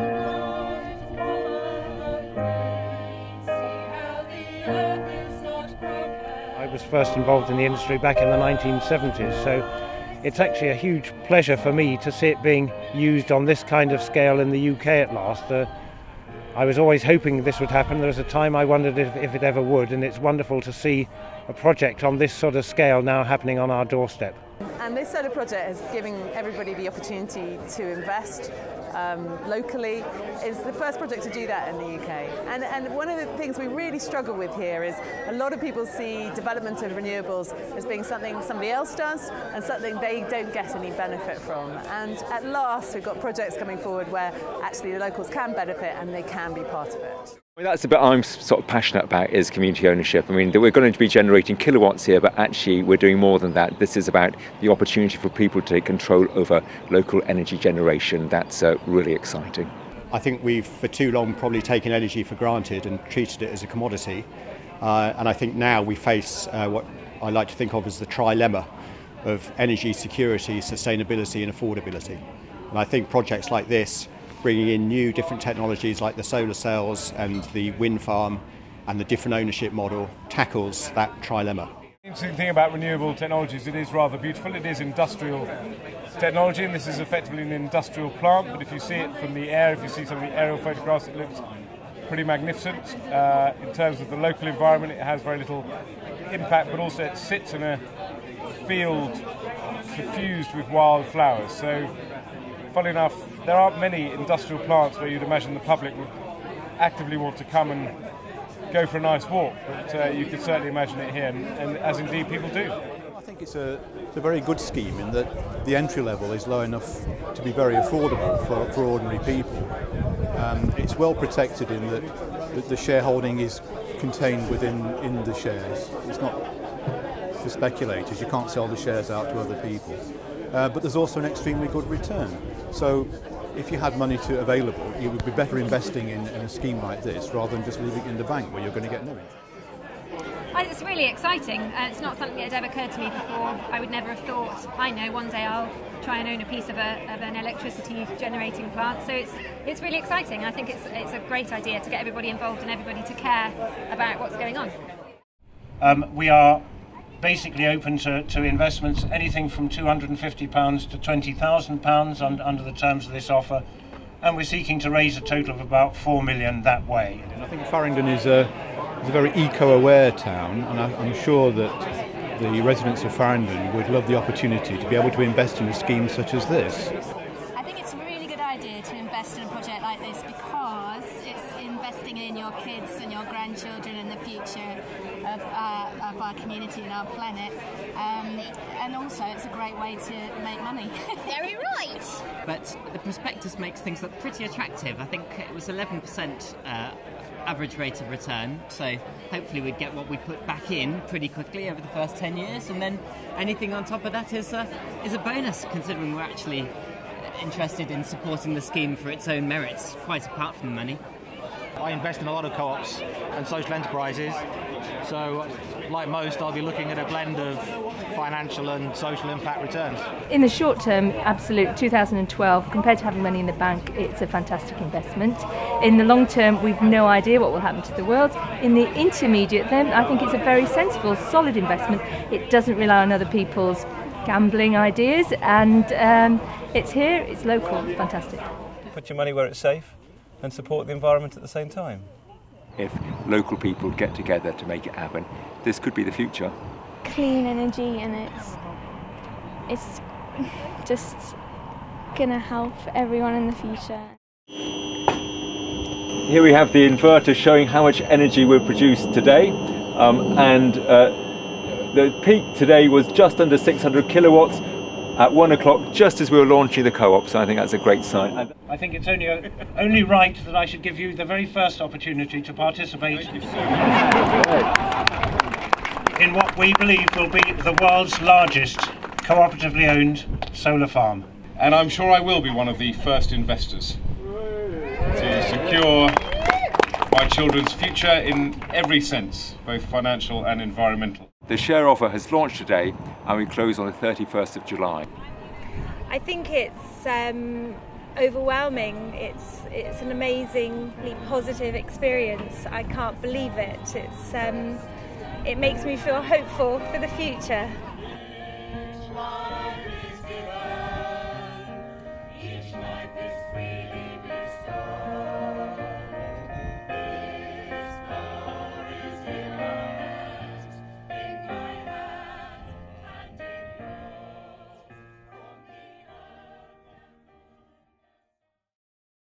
I was first involved in the industry back in the 1970s, so it's actually a huge pleasure for me to see it being used on this kind of scale in the UK at last. I was always hoping this would happen. There was a time I wondered if it ever would, and it's wonderful to see a project on this sort of scale now happening on our doorstep. And this sort of project is giving everybody the opportunity to invest locally. It's the first project to do that in the UK. And one of the things we really struggle with here is a lot of people see development of renewables as being something somebody else does and something they don't get any benefit from. And at last we've got projects coming forward where actually the locals can benefit and they can be part of it. Well, that's the bit I'm sort of passionate about, is community ownership. I mean, we're going to be generating kilowatts here, but actually we're doing more than that. This is about the opportunity for people to take control over local energy generation. That's really exciting. I think we've for too long probably taken energy for granted and treated it as a commodity. And I think now we face what I like to think of as the trilemma of energy security, sustainability and affordability. And I think projects like this, bringing in new different technologies like the solar cells and the wind farm and the different ownership model, tackles that trilemma. The interesting thing about renewable technologies, it is rather beautiful. It is industrial technology, and this is effectively an industrial plant, but if you see it from the air, if you see some of the aerial photographs, it looks pretty magnificent. In terms of the local environment, it has very little impact, but also it sits in a field suffused with wildflowers. So, funnily enough, there aren't many industrial plants where you'd imagine the public would actively want to come and go for a nice walk, but you could certainly imagine it here, and as indeed people do. I think it's a very good scheme in that the entry level is low enough to be very affordable for ordinary people. It's well protected in that the shareholding is contained within the shares. It's not for speculators. You can't sell the shares out to other people. But there's also an extremely good return. So if you had money available, you would be better investing in a scheme like this rather than just leaving it in the bank where you're going to get no interest. It's really exciting. It's not something that had ever occurred to me before. I would never have thought, I know, one day I'll try and own a piece of an electricity generating plant. So it's really exciting. I think it's a great idea to get everybody involved and everybody to care about what's going on. We are basically open to investments anything from £250 to £20,000 under the terms of this offer, and we're seeking to raise a total of about £4 million that way. I think Farringdon is a very eco-aware town, and I'm sure that the residents of Farringdon would love the opportunity to be able to invest in a scheme such as this. I think it's a really good idea to invest in a project like this because it's investing in your kids and your grandchildren and the future of our community and our planet, and also it's a great way to make money. Very right! But the prospectus makes things look pretty attractive. I think it was 11% average rate of return, so hopefully we'd get what we put back in pretty quickly over the first 10 years, and then anything on top of that is a bonus, considering we're actually interested in supporting the scheme for its own merits, quite apart from the money. I invest in a lot of co-ops and social enterprises, so like most I'll be looking at a blend of financial and social impact returns. In the short term, absolute 2012, compared to having money in the bank, it's a fantastic investment. In the long term, we've no idea what will happen to the world. In the intermediate then, I think it's a very sensible, solid investment. It doesn't rely on other people's gambling ideas, and it's here, it's local, fantastic. Put your money where it's safe and support the environment at the same time. If local people get together to make it happen, this could be the future. Clean energy, and it's just going to help everyone in the future. Here we have the inverter showing how much energy we've produced today, and the peak today was just under 600 kilowatts at 1 o'clock, just as we were launching the co-op, so I think that's a great sign. I think it's only right that I should give you the very first opportunity to participate in what we believe will be the world's largest cooperatively owned solar farm. And I'm sure I will be one of the first investors to secure my children's future in every sense, both financial and environmental. The share offer has launched today and we close on the 31st of July. I think it's a overwhelming. It's an amazingly positive experience. I can't believe it. It makes me feel hopeful for the future.